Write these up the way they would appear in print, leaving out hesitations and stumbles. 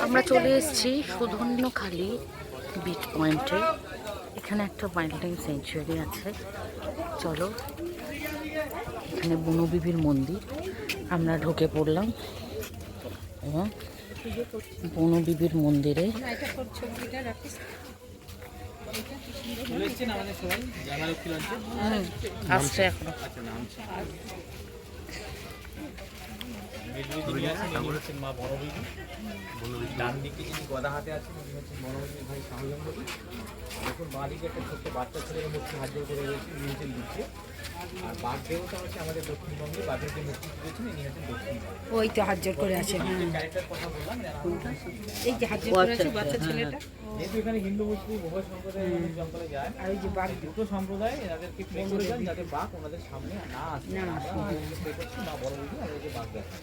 আমরা চলে এসেছি সুধন্যখালি বিচ পয়েন্টে। এখানে একটা ওয়াইল্ড লাইফ স্যাংচুয়ারি আছে। চলো, এখানে বনবিবির মন্দির। আমরা ঢুকে পড়লাম এবং বনবিবির মন্দিরে আসছে এখনো। ডান দিকে যিনি গদা হাতে আছেন উনি হচ্ছেন বনবিবির ভাই শাহজঙ্গলী। দেখুন বাঁ দিকে একটা ছোট্ট বাচ্চা ছেলের মূর্তি হাত জোড় করে রয়েছে, ইনি হচ্ছেন দিচ্ছে। আর বাঘ দেবতা হচ্ছে আমাদের দক্ষিণবঙ্গে, বাঘের যে মূর্তি তুলেছেন ইনি হচ্ছেন দক্ষিণবঙ্গে। ওই তো হাত জোড় করে আছে, ক্যারেক্টার কথা বললাম, এই যে হাত জোড় করে আছে বাচ্চা ছেলেটা। যেহেতু এখানে হিন্দু মুসলিম উভয় সম্প্রদায়ের মানুষ জঙ্গলে যায়, আর ওই যে বাঘ দুটো সম্প্রদায় এনাদেরকে প্রে করে যান যাতে বাঘ ওনাদের সামনে না আসে। প্রে করছি মা বনবিবি আমাদেরকে বাঘ দেখা।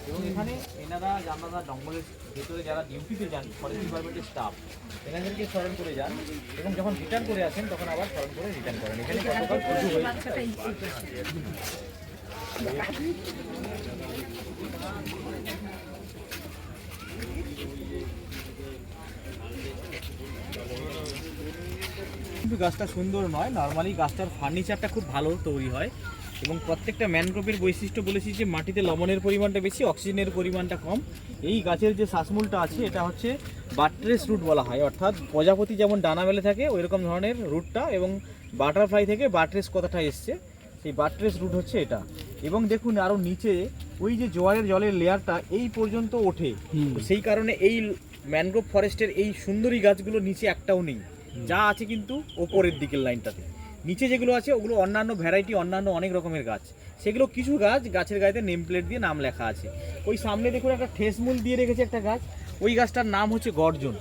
এবং এখানে এনারা আমরা জঙ্গলের ভেতরে যারা ডিউটিতে যান, ফরেস্ট ডিপার্টমেন্টের স্টাফ, এনাদেরকে স্মরণ করে যান এবং যখন রিটার্ন করে আসেন তখন আবার স্মরণ করে রিটার্ন করেন। এখানে কতবার পুজো হয়েছে। কিন্তু গাছটা সুন্দর নয়, নর্মালি গাছটার ফার্নিচারটা খুব ভালো তৈরি হয় এবং প্রত্যেকটা ম্যানগ্রোভের বৈশিষ্ট্য বলেছি যে মাটিতে লবণের পরিমাণটা বেশি, অক্সিজেনের পরিমাণটা কম। এই গাছের যে শ্বাসমূলটা আছে এটা হচ্ছে বাট্রেস রুট বলা হয়, অর্থাৎ প্রজাপতি যেমন ডানা মেলে থাকে ওই রকম ধরনের রুটটা, এবং বাটারফ্লাই থেকে বাট্রেস কথাটা এসছে, সেই বাট্রেস রুট হচ্ছে এটা। এবং দেখুন আরও নিচে ওই যে জোয়ারের জলের লেয়ারটা এই পর্যন্ত ওঠে, সেই কারণে এই ম্যানগ্রোভ ফরেস্টের এই সুন্দরী গাছগুলো নিচে একটাও নেই, যা আছে কিন্তু ওপরের দিকের লাইনটাতে। নিচে যেগুলো আছে ওগুলো অন্যান্য ভ্যারাইটি, অন্যান্য অনেক রকমের গাছ। সেগুলো কিছু গাছের গায়েতে নেম প্লেট দিয়ে নাম লেখা আছে। ওই সামনে দেখুন একটা ঠেসমূল দিয়ে রেখেছে একটা গাছ, ওই গাছটার নাম হচ্ছে গর্জন।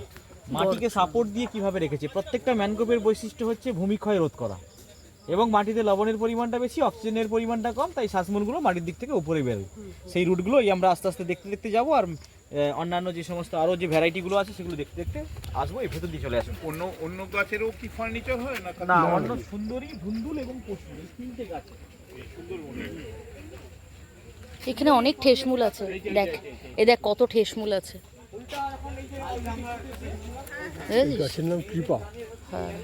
মাটিকে সাপোর্ট দিয়ে কিভাবে রেখেছে। প্রত্যেকটা ম্যানগ্রোভের বৈশিষ্ট্য হচ্ছে ভূমিক্ষয় রোধ করা এবং মাটিতে লবণের পরিমাণটা বেশি, অক্সিজেনের পরিমাণটা কম, তাই শ্বাসমূলগুলো মাটির দিক থেকে উপরে বেরোয়। সেই রুটগুলো আমরা আস্তে আস্তে দেখতে দেখতে যাবো, আর অন্যান্য যে সমস্ত আরও যে ভ্যারাইটিগুলো আছে সেগুলো দেখতে দেখতে আসবো। এই ভেতর দিয়ে চলে আসবো। অন্য গাছেরও কি ফার্নিচার হয় না, অন্য সুন্দরী, ধুন্দুল এবং পশু, এই তিনটে গাছ এখানে অনেক ঠেসমূল আছে। দেখ, দেখ কত ঠেসমূল আছে। গাছের নাম কৃপা। হ্যাঁ,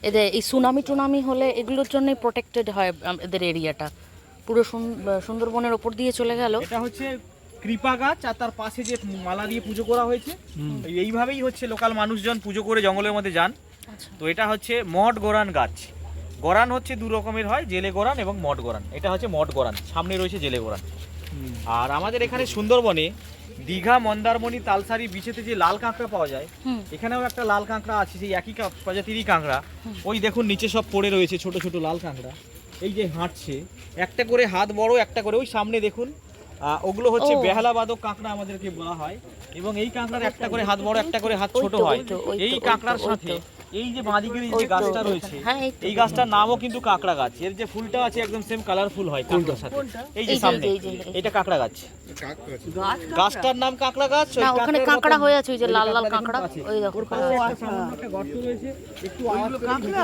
এদের এই সুনামি টুনামি হলে এগুলোর জন্যই প্রোটেক্টেড হয় এদের এরিয়াটা। পুরো সুন্দরবনের ওপর দিয়ে চলে গেল। এটা হচ্ছে কৃপা গাছ, আর তার পাশে যে মালা দিয়ে পুজো করা হয়েছে, এইভাবেই হচ্ছে লোকাল মানুষজন পুজো করে জঙ্গলের মধ্যে যান। তো এটা হচ্ছে মঠ গোরান গাছ। গোরান হচ্ছে দু রকমের হয়, জেলে গোরান এবং মঠ গোরান। এটা হচ্ছে মঠ গোরান, সামনে রয়েছে জেলে গোরান। আর আমাদের এখানে সুন্দরবনে দীঘা, মন্দারমণি, তালসারি বিচেতে যে লাল কাঁকড়া পাওয়া যায়, এখানেও একটা লাল কাঁকড়া আছে, সেই একই প্রজাতিরই কাঁকড়া। ওই দেখুন নিচে সব পড়ে রয়েছে ছোট ছোট লাল কাঁকড়া, এই যে হাঁটছে, একটা করে হাত বড়, একটা করে ওই সামনে দেখুন, ওগুলো হচ্ছে বেহালা বাদক কাঁকড়া আমাদেরকে বলা হয়। এবং এই কাঁকড়ার একটা করে হাত বড়, একটা করে হাত ছোট হয়। এই কাঁকড়ার সাথে এই যে বাঁদিকের যে গাছটা রয়েছে, এই গাছটার নামও কিন্তু কাঁকড়া গাছ। এর যে ফুলটা আছে একদম সেম কালারফুল হয় কাঁকড়ার সাথে। এই যে সামনে এটা কাঁকড়া গাছ, গাছটার নাম কাঁকড়া গাছ। ওখানে কাঁকড়া হয়ে আছে, ওই যে লাল লাল কাঁকড়া, ওই দেখো একটা গর্ত রয়েছে, একটু আওয়াজ কাঁকড়া।